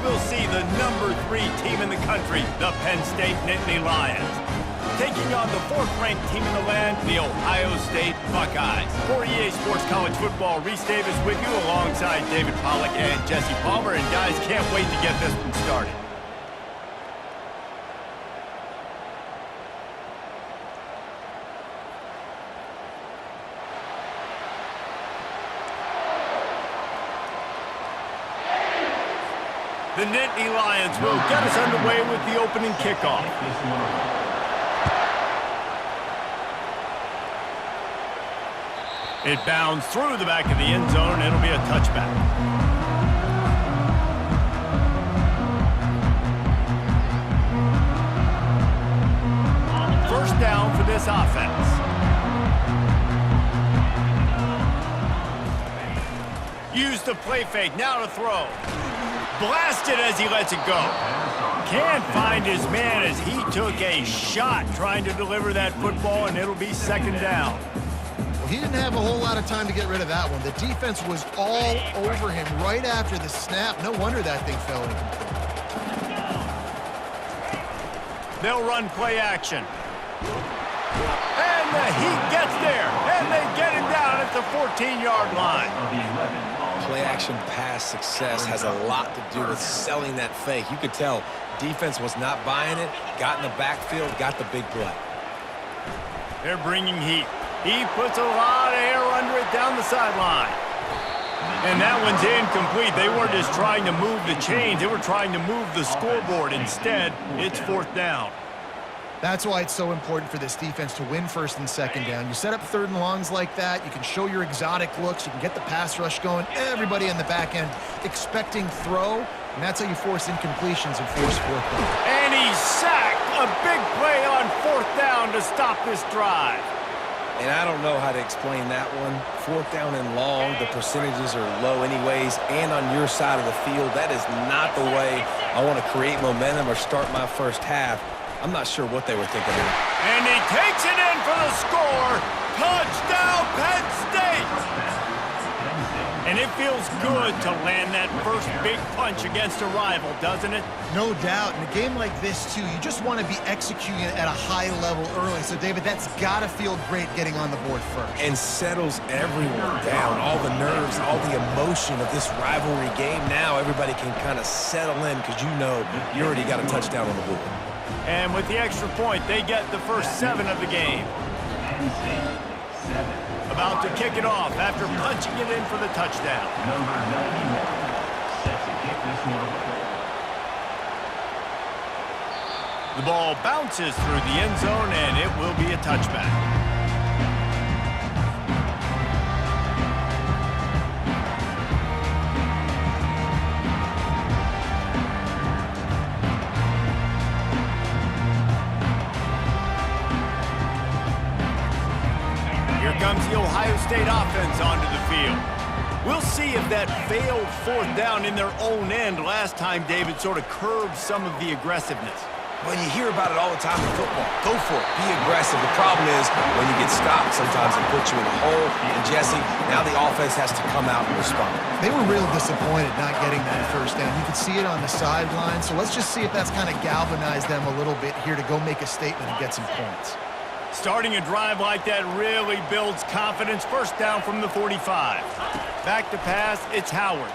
we'll see the #3 team in the country, the Penn State Nittany Lions, taking on the 4th-ranked team in the land, the Ohio State Buckeyes. For EA Sports College Football, Reese Davis with you alongside David Pollack and Jesse Palmer. And guys, can't wait to get this one started. The Nittany Lions will get us underway with the opening kickoff. It bounds through the back of the end zone. It'll be a touchback. First down for this offense. Use the play fake. Now to throw. Blasted as he lets it go. Can't find his man as he took a shot trying to deliver that football, and it'll be 2nd down. Well, he didn't have a whole lot of time to get rid of that one. The defense was all over him right after the snap. No wonder that thing fell incomplete. They'll run play action. And the Heat gets there, and they get him down at the 14-yard line. Play-action pass success has a lot to do with selling that fake. You could tell defense was not buying it, got in the backfield, got the big play. They're bringing heat. He puts a lot of air under it down the sideline. And that one's incomplete. They weren't just trying to move the chains. They were trying to move the scoreboard. Instead, it's 4th down. That's why it's so important for this defense to win 1st and 2nd down. You set up 3rd and longs like that. You can show your exotic looks. You can get the pass rush going. Everybody in the back end expecting throw, and that's how you force incompletions and force 4th down. And he's sacked. A big play on 4th down to stop this drive. And I don't know how to explain that one. 4th down and long, the percentages are low anyways, and on your side of the field, that is not the way I want to create momentum or start my first half. I'm not sure what they were thinking of. And he takes it in for the score. Touchdown, Penn State! And it feels good to land that first big punch against a rival, doesn't it? No doubt. In a game like this, too, you just want to be executing it at a high level early. So, David, that's got to feel great getting on the board first. And settles everyone down. All the nerves, all the emotion of this rivalry game. Now everybody can kind of settle in because you know you already got a touchdown on the board. And with the extra point, they get the first 7 of the game. About to kick it off after punching it in for the touchdown. Number 91 set to kick this one off. The ball bounces through the end zone, and it will be a touchback. Comes the Ohio State offense onto the field. We'll see if that failed 4th down in their own end last time, David, sort of curbed some of the aggressiveness. Well, you hear about it all the time in football. Go for it. Be aggressive. The problem is when you get stopped, sometimes it puts you in a hole. And, Jesse, now the offense has to come out and respond. They were real disappointed not getting that 1st down. You could see it on the sideline. So let's just see if that's kind of galvanized them a little bit here to go make a statement and get some points. Starting a drive like that really builds confidence. 1st down from the 45. Back to pass, it's Howard.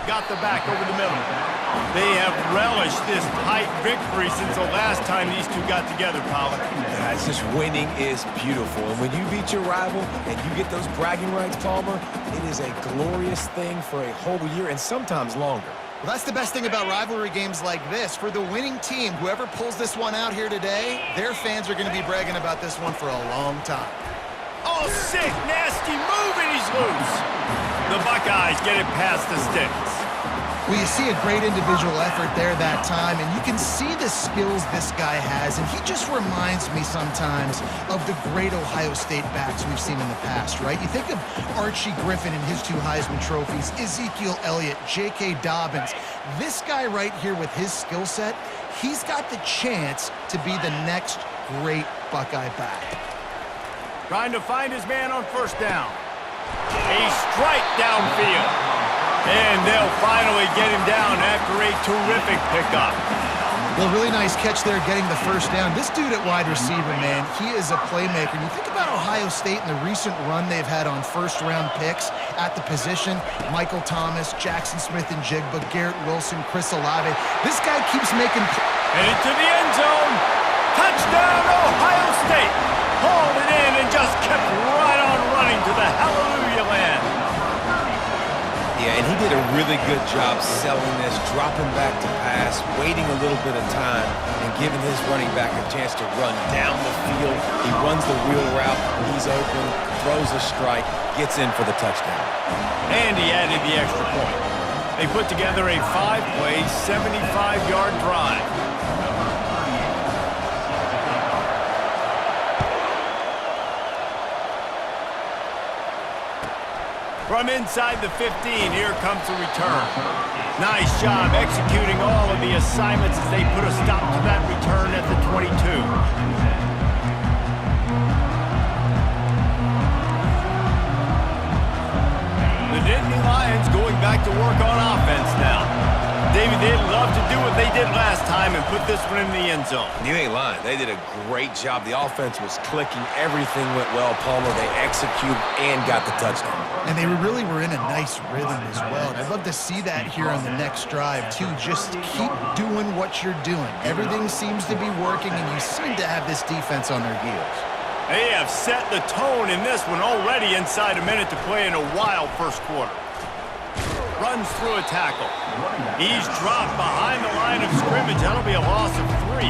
Got the back over the middle. They have relished this tight victory since the last time these two got together, Pollard. Yeah, it's just winning is beautiful. And when you beat your rival and you get those bragging rights, Palmer, it is a glorious thing for a whole year and sometimes longer. Well, that's the best thing about rivalry games like this. For the winning team, whoever pulls this one out here today, their fans are going to be bragging about this one for a long time. Oh, sick, nasty move, and he's loose. The Buckeyes get it past the sticks. Well, you see a great individual effort there that time, and you can see the skills this guy has, and he just reminds me sometimes of the great Ohio State backs we've seen in the past, right? You think of Archie Griffin and his 2 Heisman trophies, Ezekiel Elliott, J.K. Dobbins. This guy right here with his skill set, he's got the chance to be the next great Buckeye back. Trying to find his man on 1st down. A strike downfield. And they'll finally get him down after a terrific pickup. Well, really nice catch there getting the first down. This dude at wide receiver, man, he is a playmaker. You think about Ohio State and the recent run they've had on first-round picks at the position. Michael Thomas, Jackson Smith-Njigba, Garrett Wilson, Chris Olave. This guy keeps making... And into the end zone. Touchdown, Ohio State. Hauled it in and just kept right on running to the hallelujah land. Yeah, and he did a really good job selling this, dropping back to pass, waiting a little bit of time, and giving his running back a chance to run down the field. He runs the wheel route. He's open, throws a strike, gets in for the touchdown. And he added the extra point. They put together a 5-play, 75-yard drive. From inside the 15, here comes the return. Nice job executing all of the assignments as they put a stop to that return at the 22. The Nittany Lions going back to work on offense now. David, they'd love to do what they did last time and put this one in the end zone. You ain't lying. They did a great job. The offense was clicking. Everything went well, Palmer. They executed and got the touchdown. And they really were in a nice rhythm as well. And I'd love to see that here on the next drive, too. Just keep doing what you're doing. Everything seems to be working, and you seem to have this defense on their heels. They have set the tone in this one already inside a minute to play in a wild first quarter. Runs through a tackle. He's dropped behind the line of scrimmage. That'll be a loss of 3.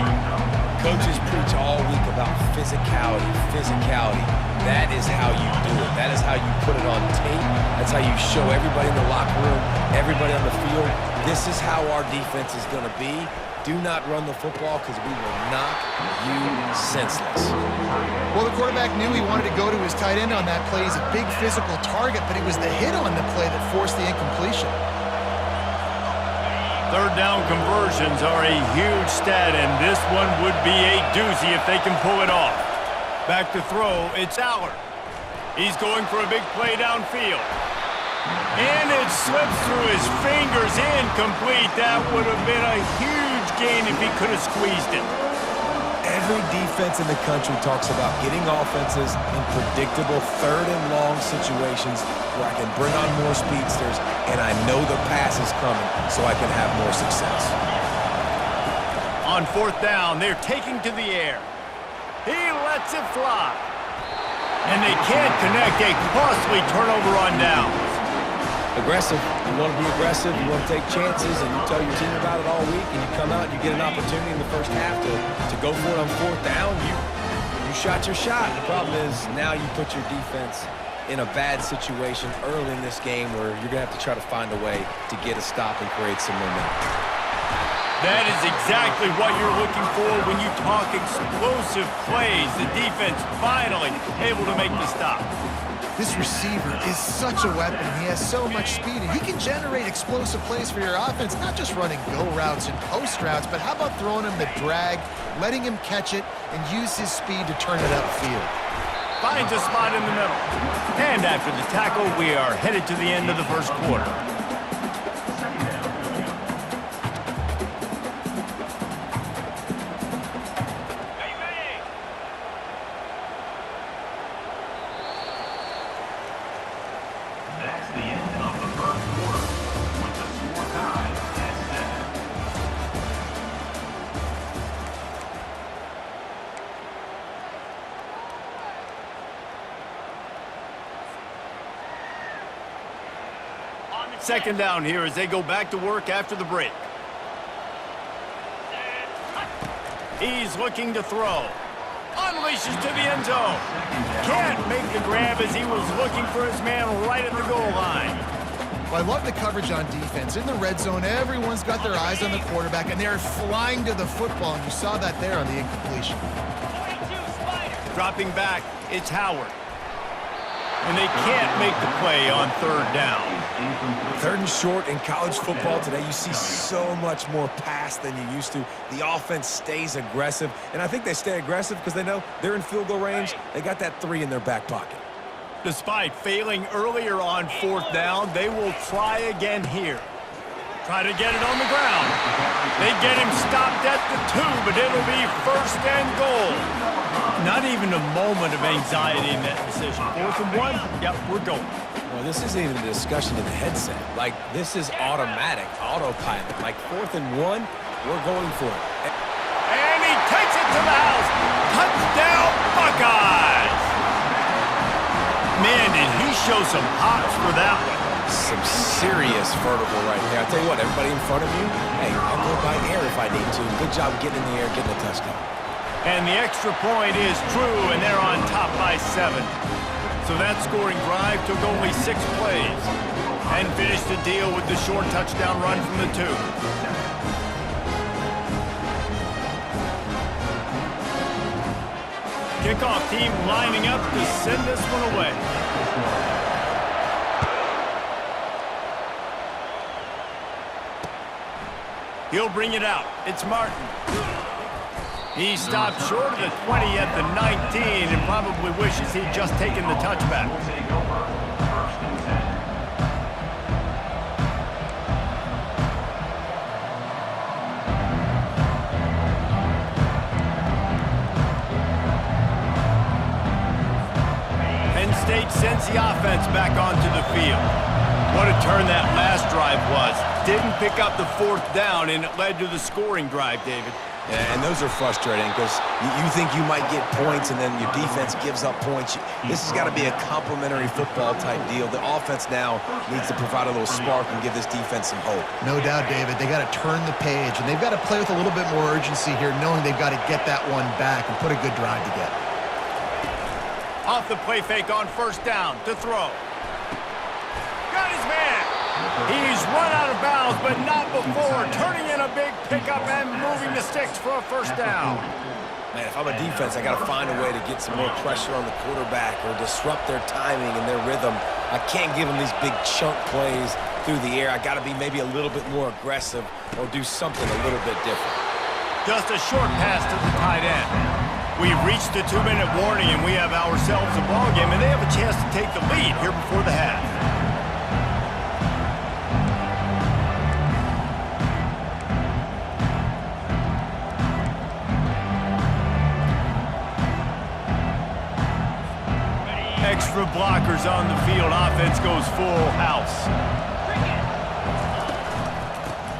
Coaches preach all week about physicality, physicality. That is how you do it. That is how you put it on tape. That's how you show everybody in the locker room, everybody on the field, this is how our defense is going to be. Do not run the football because we will knock you senseless. Well, the quarterback knew he wanted to go to his tight end on that play. He's a big physical target, but it was the hit on the play that forced the incompletion. Third down conversions are a huge stat, and this one would be a doozy if they can pull it off. Back to throw, it's Allard. He's going for a big play downfield. And it slips through his fingers, incomplete. That would have been a huge gain if he could have squeezed it. Every defense in the country talks about getting offenses in predictable third and long situations where I can bring on more speedsters and I know the pass is coming so I can have more success. On fourth down, they're taking to the air. He lets it fly. And they can't connect a costly turnover on downs. Aggressive. You want to be aggressive. You want to take chances, and you tell your team about it all week, and you come out and you get an opportunity in the first half to go for it on fourth down. You shot your shot. The problem is now you put your defense in a bad situation early in this game where you're going to have to try to find a way to get a stop and create some momentum. That is exactly what you're looking for when you talk explosive plays. The defense finally able to make the stop. This receiver is such a weapon. He has so much speed, and he can generate explosive plays for your offense, not just running go routes and post routes, but how about throwing him the drag, letting him catch it, and use his speed to turn it upfield. Finds a spot in the middle. And after the tackle, we are headed to the end of the first quarter. Second down here as they go back to work after the break. He's looking to throw. Unleashes to the end zone. Can't make the grab as he was looking for his man right at the goal line. Well, I love the coverage on defense. In the red zone, everyone's got their eyes on the quarterback, and they're flying to the football, and you saw that there on the incompletion. Dropping back, it's Howard. And they can't make the play on third down. Third and short in college football today, you see so much more pass than you used to. The offense stays aggressive, and I think they stay aggressive because they know they're in field goal range. They got that 3 in their back pocket. Despite failing earlier on fourth down, they will try again here. try to get it on the ground. They get him stopped at the 2, but it'll be 1st and goal. Not even a moment of anxiety in that decision. 4th and 1, yep, we're going. Well, this isn't even a discussion in the headset. Like, this is automatic, autopilot. Like, 4th and 1, we're going for it. And he takes it to the house. Touchdown, Buckeyes! Man, did he show some hops for that one. Some serious vertical right there. I'll tell you what, everybody in front of you, hey, I'll go by air if I need to. Good job getting in the air, getting a touchdown. And the extra point is true, and they're on top by 7. So that scoring drive took only 6 plays and finished the deal with the short touchdown run from the 2. Kickoff team lining up to send this one away. He'll bring it out. It's Martin. He stopped short of the 20 at the 19 and probably wishes he'd just taken the touchback. Penn State sends the offense back onto the field. What a turn that last drive was. Didn't pick up the 4th down, and it led to the scoring drive, David. Yeah, and those are frustrating because you think you might get points and then your defense gives up points. This has got to be a complementary football type deal. The offense now needs to provide a little spark and give this defense some hope. No doubt, David. They got to turn the page, and they've got to play with a little bit more urgency here, knowing they've got to get that one back and put a good drive together. Off the play fake on 1st down to throw. Got his man. He's run out of bounds, but not before turning in a big pickup and moving the sticks for a 1st down. Man, if I'm a defense, I got to find a way to get some more pressure on the quarterback or disrupt their timing and their rhythm. I can't give them these big chunk plays through the air. I got to be maybe a little bit more aggressive or do something a little bit different. Just a short pass to the tight end. We've reached the 2-minute warning, and we have ourselves a ball game, and they have a chance to take the lead here before the half. Extra blockers on the field. Offense goes full house.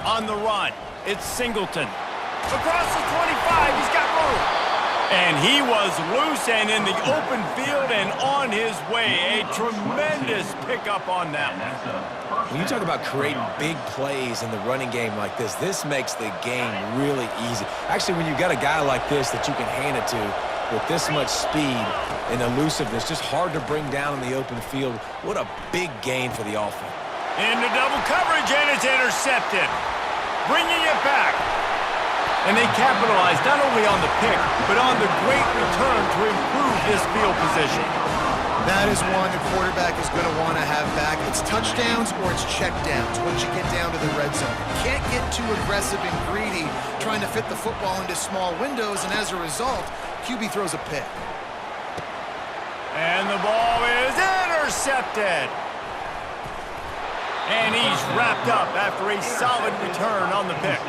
On the run, it's Singleton. Across the 25, he's got room. And he was loose and in the open field and on his way. A tremendous pickup on that one. When you talk about creating big plays in the running game like this makes the game really easy. Actually, when you got a guy like this that you can hand it to with this much speed and elusiveness, just hard to bring down in the open field. What a big gain for the offense. Into double coverage, and it's intercepted. Bringing it back. And they capitalized not only on the pick, but on the great return to improve this field position. That is one the quarterback is going to want to have back. It's touchdowns or it's checkdowns once you get down to the red zone. You can't get too aggressive and greedy trying to fit the football into small windows, and as a result, QB throws a pick. And the ball is intercepted. And he's wrapped up after a solid return on the pick.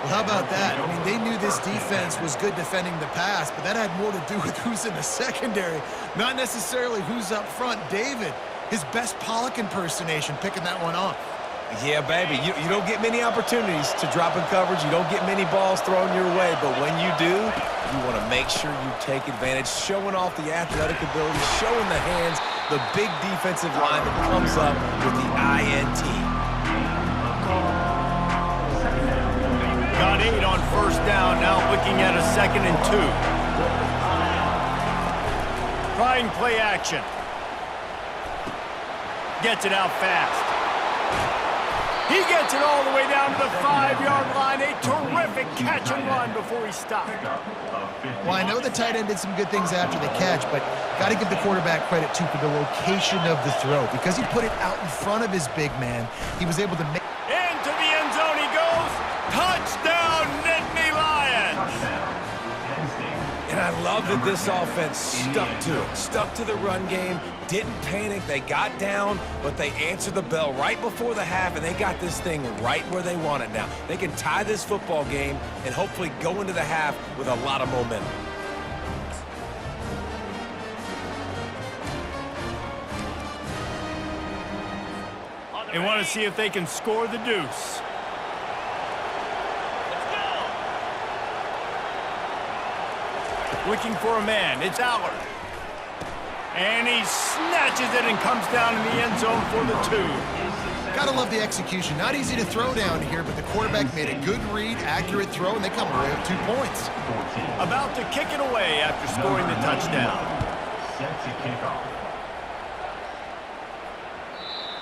Well, how about that? I mean, they knew this defense was good defending the pass, but that had more to do with who's in the secondary, not necessarily who's up front. David, his best Pollock impersonation, picking that one off. Yeah, baby, you don't get many opportunities to drop in coverage. You don't get many balls thrown your way, but when you do, you want to make sure you take advantage, showing off the athletic ability, showing the hands, the big defensive line that comes up with the INT. Got 8 on 1st down, now looking at a 2nd and 2. Trying play action. Gets it out fast. He gets it all the way down to the 5-yard line. A terrific catch and run before he stopped. Well, I know the tight end did some good things after the catch, but got to give the quarterback credit, too, for the location of the throw. Because he put it out in front of his big man, he was able to make... Into the end zone he goes. Touchdown, Nittany Lions! And I love that this offense stuck to the run game, didn't panic. They got down, but they answered the bell right before the half, and they got this thing right where they want it now. They can tie this football game and hopefully go into the half with a lot of momentum. They want to see if they can score the deuce. Looking for a man. It's Allard. And he snatches it and comes down in the end zone for the 2. Gotta love the execution. Not easy to throw down here, but the quarterback made a good read, accurate throw, and they come away with 2 points. About to kick it away after scoring the touchdown. Set to kick off.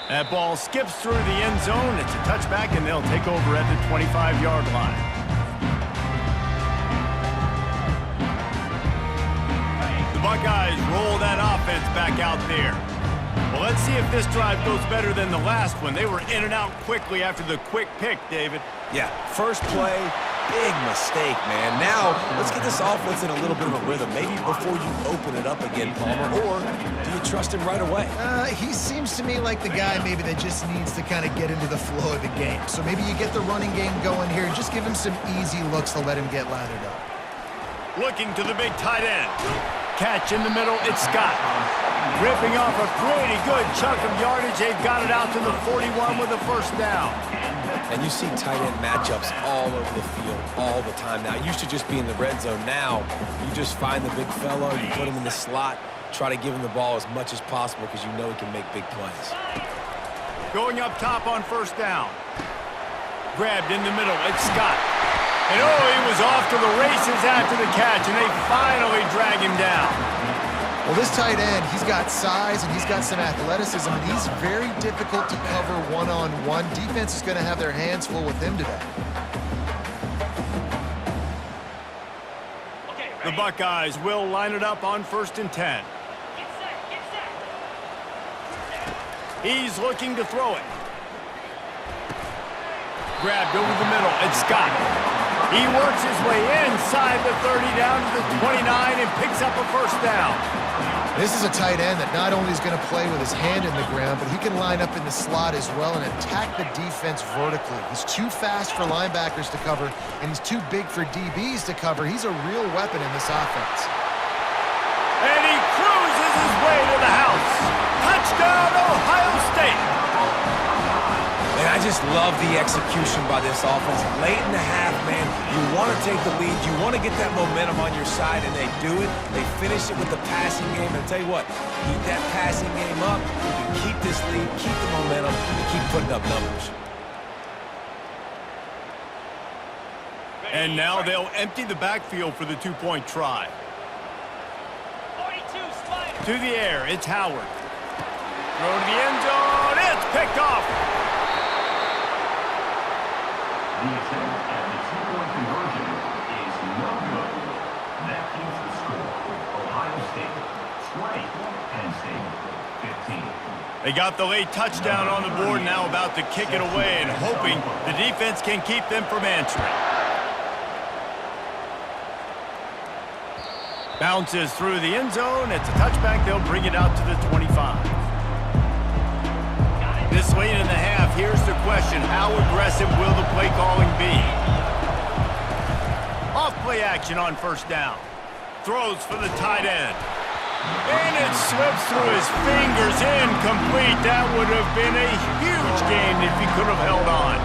That ball skips through the end zone. It's a touchback, and they'll take over at the 25-yard line. The Buckeyes roll that offense back out there. Well, let's see if this drive goes better than the last one. They were in and out quickly after the quick pick, David. Yeah, first play, big mistake, man. Now, let's get this offense in a little bit of a rhythm. Maybe before you open it up again, Palmer, or do you trust him right away? He seems to me like the guy maybe that just needs to kind of get into the flow of the game. So maybe you get the running game going here and just give him some easy looks to let him get lathered up. Looking to the big tight end. Catch in the middle, it's Scott. Ripping off a pretty good chunk of yardage. They've got it out to the 41 with a first down. And you see tight end matchups all over the field all the time now. It used to just be in the red zone. Now, you just find the big fellow, you put him in the slot, try to give him the ball as much as possible because you know he can make big plays. Going up top on first down. Grabbed in the middle, it's Scott. And oh, he was off to the races after the catch, and they finally drag him down. Well, this tight end, he's got size and he's got some athleticism, and he's very difficult to cover one-on-one. Defense is going to have their hands full with him today. The Buckeyes will line it up on 1st and 10. He's looking to throw it. Grabbed over the middle, it's Scott. He works his way inside the 30 down to the 29 and picks up a first down. This is a tight end that not only is going to play with his hand in the ground, but he can line up in the slot as well and attack the defense vertically. He's too fast for linebackers to cover, and he's too big for DBs to cover. He's a real weapon in this offense. And he cruises his way to the house. Touchdown, Ohio State. And I just love the execution by this offense. Late in the half, man, you want to take the lead. You want to get that momentum on your side, and they do it. They finish it with the passing game. And I'll tell you what, keep that passing game up. You can keep this lead, keep the momentum, and keep putting up numbers. And now they'll empty the backfield for the 2-point try. 42, Spider. To the air, it's Howard. Throw to the end zone, it's picked off. The attempt at the 2-point conversion is no good. That keeps the score. Ohio State 20, Penn State 15. They got the late touchdown on the board, now about to kick it away and hoping the defense can keep them from answering. Bounces through the end zone. It's a touchback. They'll bring it out to the 25. This late in the half, here's the question. How aggressive will the play calling be? Off play action on first down. Throws for the tight end. And it slips through his fingers. Incomplete. That would have been a huge gain if he could have held on.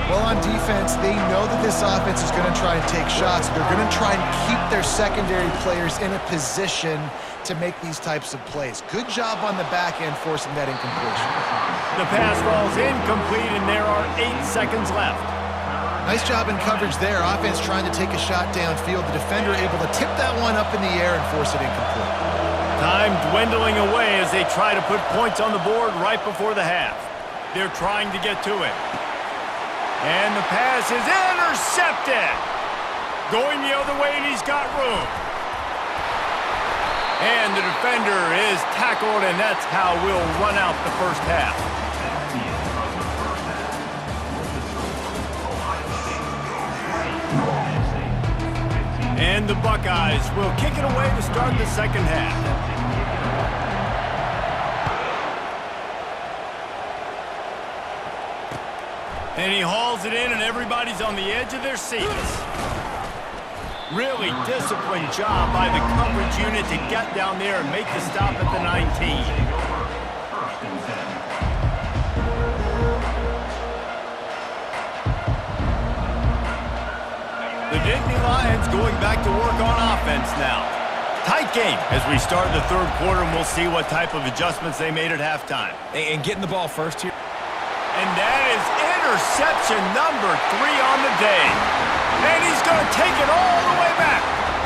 Well, on defense, they know that this offense is going to try and take shots. They're going to try and keep their secondary players in a position to make these types of plays. Good job on the back end forcing that incompletion. The pass falls incomplete, and there are 8 seconds left. Nice job in coverage there. Offense trying to take a shot downfield. The defender able to tip that one up in the air and force it incomplete. Time dwindling away as they try to put points on the board right before the half. They're trying to get to it. And the pass is intercepted. Going the other way, and he's got room. And the defender is tackled, and that's how we'll run out the first half. And And the Buckeyes will kick it away to start the second half. And he hauls it in, and everybody's on the edge of their seats. Really disciplined job by the coverage unit to get down there and make the stop at the 19. First and 10. The Nittany Lions going back to work on offense now. Tight game as we start the third quarter, and we'll see what type of adjustments they made at halftime. And getting the ball first here. And that is interception number 3 on the day. And he's going to take it all the way back.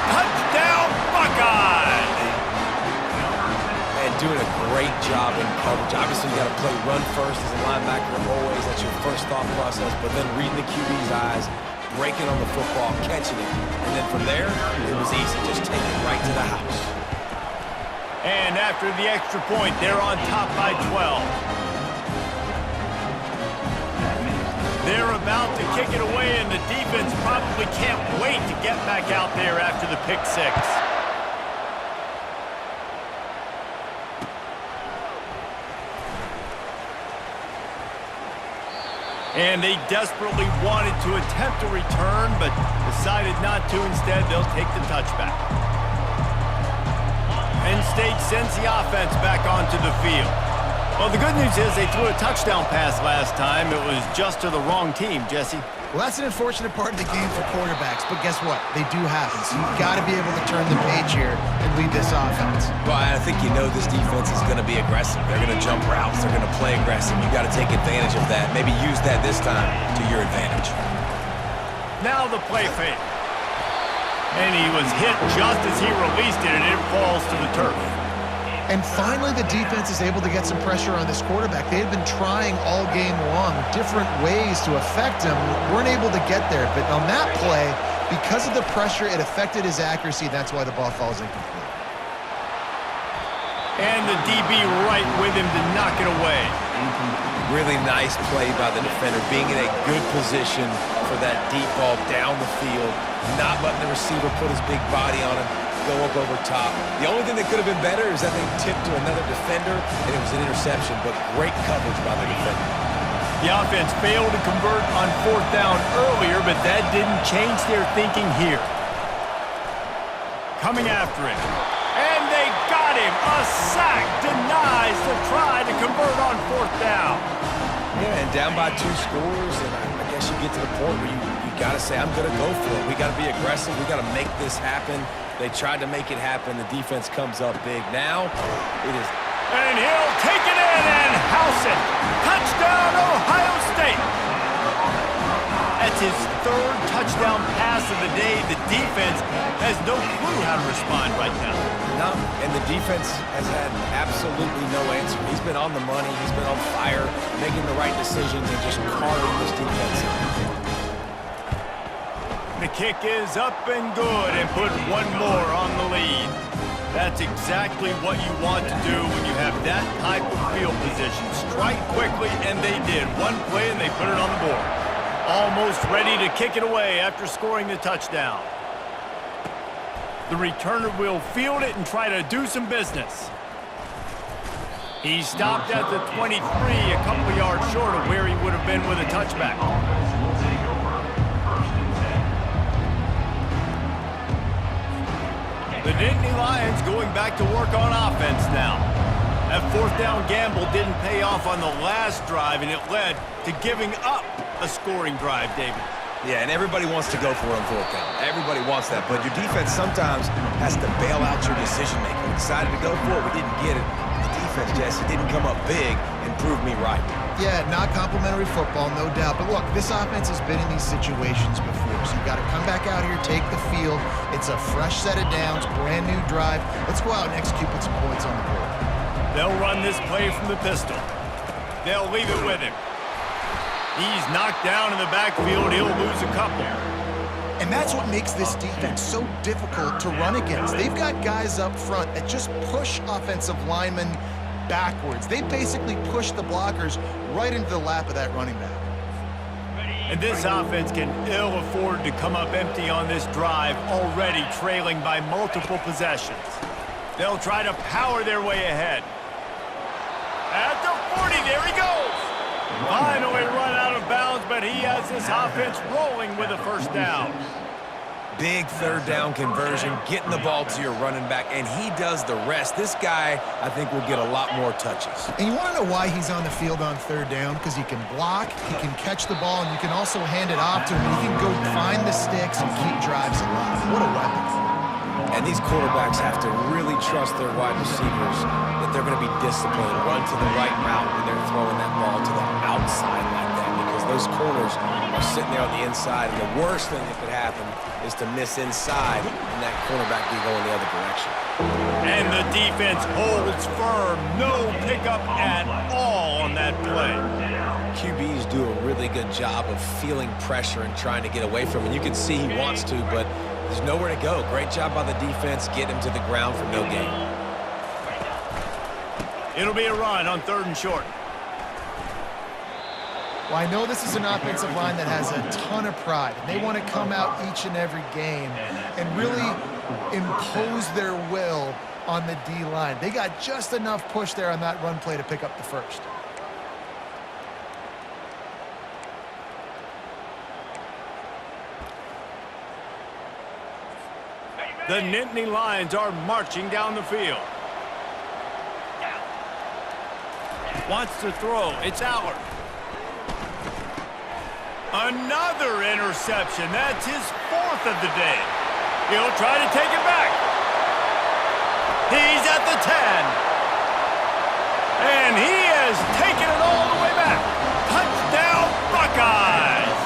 Touchdown, Buckeyes! And doing a great job in coverage. Obviously, you got to play run first as a linebacker always. That's your first thought process. But then reading the QB's eyes, breaking on the football, catching it. And then from there, it was easy. Just take it right to the house. And after the extra point, they're on top by 12. They're about to kick it away, and the defense probably can't wait to get back out there after the pick 6. And they desperately wanted to attempt a return, but decided not to. Instead, they'll take the touchback. Penn State sends the offense back onto the field. Well, the good news is they threw a touchdown pass last time. It was just to the wrong team, Jesse. Well, that's an unfortunate part of the game for quarterbacks, but guess what? They do happen, so you've got to be able to turn the page here and lead this offense. Well, I think you know this defense is going to be aggressive. They're going to jump routes. They're going to play aggressive. You've got to take advantage of that. Maybe use that this time to your advantage. Now the play fake. And he was hit just as he released it, and it falls to the turf. And finally, the defense is able to get some pressure on this quarterback. They had been trying all game long different ways to affect him. Weren't able to get there. But on that play, because of the pressure, it affected his accuracy. That's why the ball falls incomplete. And the DB right with him to knock it away. Really nice play by the defender, being in a good position for that deep ball down the field, not letting the receiver put his big body on him, go up over top. The only thing that could have been better is that they tipped to another defender, and it was an interception, but great coverage by the defender. The offense failed to convert on 4th down earlier, but that didn't change their thinking here. Coming after him. And they got him. A sack denies the try to convert on 4th down. Yeah, and down by 2 scores, and I guess you get to the point where you got to say, I'm going to go for it. We got to be aggressive. We got to make this happen. They tried to make it happen. The defense comes up big. Now, it is. And he'll take it in and house it. Touchdown, Ohio State. That's his 3rd touchdown pass of the day. The defense has no clue how to respond right now. No, and the defense has had absolutely no answer. He's been on the money. He's been on fire, making the right decisions and just carving this defense in. The kick is up and good, and put one more on the lead. That's exactly what you want to do when you have that type of field position. Strike quickly, and they did. One play, and they put it on the board. Almost ready to kick it away after scoring the touchdown. The returner will field it and try to do some business. He stopped at the 23, a couple of yards short of where he would have been with a touchback. The Nittany Lions going back to work on offense now. That 4th down gamble didn't pay off on the last drive, and it led to giving up a scoring drive, David. Yeah, and everybody wants to go for it on 4th down. Everybody wants that, but your defense sometimes has to bail out your decision-making. We decided to go for it. We didn't get it. The defense, Jesse, didn't come up big and prove me right. Yeah, not complimentary football, no doubt. But look, this offense has been in these situations before, so you've got to come back out here, take the field. It's a fresh set of downs, brand new drive. Let's go out and execute with some points on the board. They'll run this play from the pistol. They'll leave it with him. He's knocked down in the backfield. He'll lose a couple. And that's what makes this defense so difficult to run against. They've got guys up front that just push offensive linemen backwards. They basically push the blockers right into the lap of that running back. And this offense can ill afford to come up empty on this drive, already trailing by multiple possessions. They'll try to power their way ahead. At the 40, there he goes. Finally run out of bounds, but he has this offense rolling with a first down. Big third down conversion, getting the ball to your running back, and he does the rest. This guy, I think, will get a lot more touches. And you want to know why he's on the field on third down? Because he can block, he can catch the ball, and you can also hand it off to him, and he can go find the sticks and keep drives alive. What a weapon. And these quarterbacks have to really trust their wide receivers that they're going to be disciplined, run to the right route when they're throwing that ball to the outside like that, because those corners are sitting there on the inside, and the worst thing that could happen is to miss inside and that cornerback be going the other direction. And the defense holds firm. No pickup at all on that play. QBs do a really good job of feeling pressure and trying to get away from him. You can see he wants to, but there's nowhere to go. Great job by the defense, getting him to the ground for no gain. It'll be a run on 3rd and short. Well, I know this is an offensive line that has a ton of pride. They want to come out each and every game and really impose their will on the D-line. They got just enough push there on that run play to pick up the first. The Nittany Lions are marching down the field. Wants to throw. It's Allard. Another interception. That's his 4th of the day. He'll try to take it back. He's at the 10. And he has taken it all the way back. Touchdown, Buckeyes!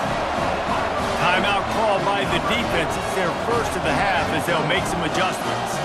Timeout called by the defense. It's their first of the half as they'll make some adjustments.